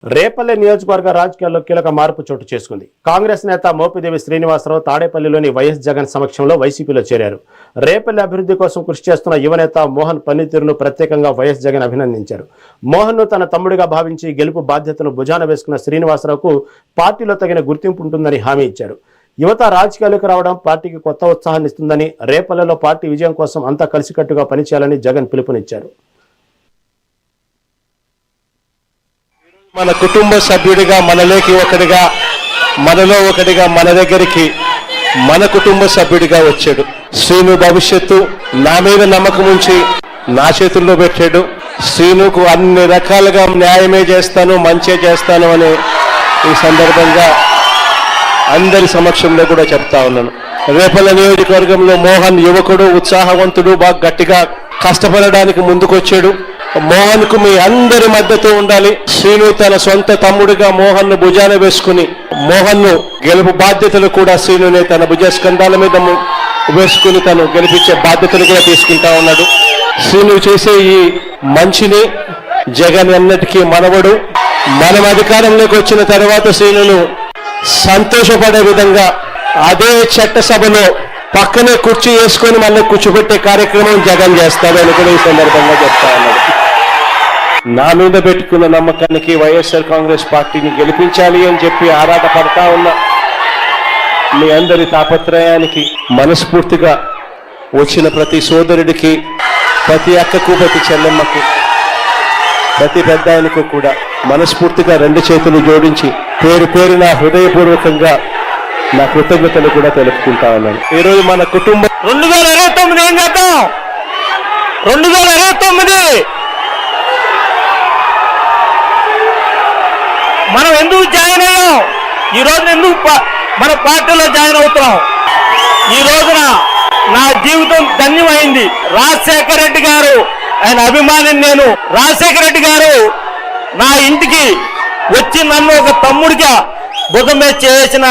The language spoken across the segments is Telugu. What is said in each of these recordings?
రేపల్లె నియోజకవర్గ రాజకీయాల్లో కీలక మార్పు చోటు చేసుకుంది. కాంగ్రెస్ నేత మోపిదేవి శ్రీనివాసరావు తాడేపల్లిలోని వైఎస్ జగన్ సమక్షంలో వైసీపీలో చేరారు. రేపల్లె అభివృద్ధి కోసం కృషి చేస్తున్న యువనేత మోహన్ పనితీరును ప్రత్యేకంగా వైఎస్ జగన్ అభినందించారు. మోహన్ను తన తమ్ముడిగా భావించి గెలుపు బాధ్యతను భుజాన వేసుకున్న శ్రీనివాసరావుకు పార్టీలో తగిన గుర్తింపు ఉంటుందని హామీ ఇచ్చారు. యువత రాజకీయాలకు రావడం పార్టీకి కొత్త ఉత్సాహాన్ని ఇస్తుందని, రేపల్లెలో పార్టీ విజయం కోసం అంతా కలిసికట్టుగా పనిచేయాలని జగన్ పిలుపునిచ్చారు. మన కుటుంబ సభ్యుడిగా, మనలోకి ఒకటిగా, మనలో ఒకటిగా, మన దగ్గరికి మన కుటుంబ సభ్యుడిగా వచ్చాడు. శ్రీను భవిష్యత్తు నా మీద నమ్మకం ఉంచి నా చేతుల్లో పెట్టాడు. శ్రీనుకు అన్ని రకాలుగా న్యాయమే చేస్తాను, మంచే చేస్తాను అని ఈ సందర్భంగా అందరి సమక్షంలో కూడా చెప్తా ఉన్నాను. రేపల్లె నియోజకవర్గంలో మోహన్ యువకుడు, ఉత్సాహవంతుడు, బాగా గట్టిగా కష్టపడడానికి ముందుకొచ్చాడు. మోహన్ కు మీ అందరి మద్దతు ఉండాలి. శ్రీను తన సొంత తమ్ముడిగా మోహన్ ను భుజాన వేసుకుని, మోహన్ ను గెలుపు బాధ్యతలు కూడా శ్రీనునే తన భుజ స్కంధాల మీద వేసుకుని తను గెలిపించే బాధ్యతలు కూడా తీసుకుంటా ఉన్నాడు. శ్రీను చేసే ఈ మంచిని జగన్ ఎన్నటికీ మనవడు. మనం అధికారంలోకి వచ్చిన తర్వాత శ్రీనును సంతోషపడే విధంగా అదే చట్టసభలో పక్కనే కుర్చీ వేసుకొని మళ్ళీ కూర్చోబెట్టే కార్యక్రమం జగన్ చేస్తాడని కూడా ఈ సందర్భంగా చెప్తా ఉన్నాడు. నా మీద పెట్టుకున్న నమ్మకానికి వైఎస్ఆర్ కాంగ్రెస్ పార్టీని గెలిపించాలి అని చెప్పి ఆరాట పడతా ఉన్నా మీ అందరి తాపత్రయానికి మనస్ఫూర్తిగా వచ్చిన ప్రతి సోదరుడికి, ప్రతి అక్కకు, ప్రతి చెల్లెమ్మకు, ప్రతి పెద్ద ఆయనకు కూడా మనస్ఫూర్తిగా రెండు చేతులు జోడించి పేరు పేరున హృదయపూర్వకంగా నా కృతజ్ఞతలు కూడా తెలుపుకుంటా ఉన్నాను. ఈరోజు మన కుటుంబం 2029 ఏం చేద్దాం? 2029 మనం ఎందుకు జాయిన్ అయ్యాం? ఈ రోజున ఎందుకు మన పార్టీలో జాయిన్ అవుతున్నాం? ఈ రోజున నా జీవితం ధన్యమైంది. రాజశేఖర రెడ్డి గారు, ఆయన అభిమాని నేను. రాజశేఖర రెడ్డి గారు నా ఇంటికి వచ్చి నన్ను ఒక తమ్ముడిగా భుజం మీద చేసిన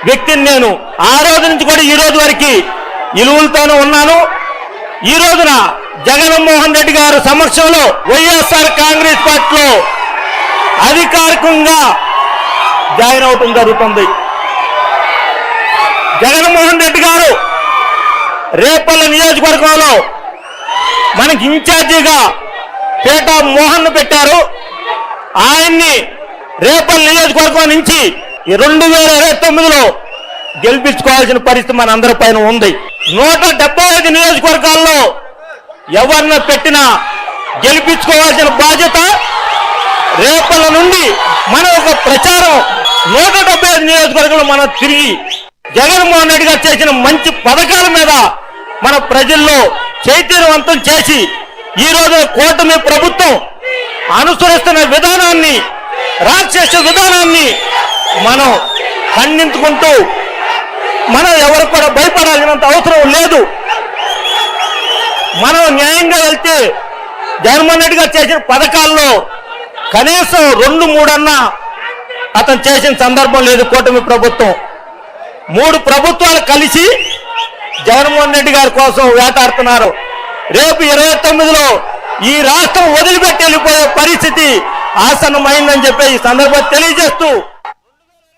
వ్యక్తిని నేను. ఆ రోజు నుంచి కూడా ఈ రోజు వరకు ఇలువలతోనే ఉన్నాను. ఈ రోజున జగన్మోహన్ రెడ్డి గారు సమక్షంలో వైఎస్ఆర్ కాంగ్రెస్ పార్టీలో అధికారికంగా జాయిన్ అవటం జరుగుతుంది. జగన్మోహన్ రెడ్డి గారు రేపల్లె నియోజకవర్గంలో మనకి ఇన్ఛార్జిగా పేట మోహన్ పెట్టారు. ఆయన్ని రేపల్లె నియోజకవర్గం నుంచి 2029లో గెలిపించుకోవాల్సిన పరిస్థితి మన అందరి పైన ఉంది. 175 నియోజకవర్గాల్లో ఎవరిని పెట్టినా గెలిపించుకోవాల్సిన బాధ్యత రేపల్లె నుండి మన ఒక ప్రచారం 175 నియోజకవర్గంలో మనం తిరిగి జగన్మోహన్ రెడ్డి గారు చేసిన మంచి పథకాల మీద మన ప్రజల్లో చైతన్యవంతం చేసి ఈ రోజు కూటమి ప్రభుత్వం అనుసరిస్తున్న విధానాన్ని, రాక్షస విధానాన్ని మనం ఖండించుకుంటూ మనం ఎవరు కూడా భయపడాల్సినంత అవసరం లేదు. మనం న్యాయంగా వెళ్తే జగన్మోహన్ రెడ్డి గారు చేసిన పథకాల్లో కనీసం 2-3 అన్నా అతను చేసిన సందర్భం లేదు. కూటమి ప్రభుత్వం 3 ప్రభుత్వాలు కలిసి జగన్మోహన్ రెడ్డి గారి కోసం వేటాడుతున్నారు. రేపు 29లో ఈ రాష్ట్రం వదిలిపెట్టి వెళ్ళిపోయే పరిస్థితి ఆసన్నమైందని చెప్పి ఈ సందర్భంగా తెలియజేస్తూ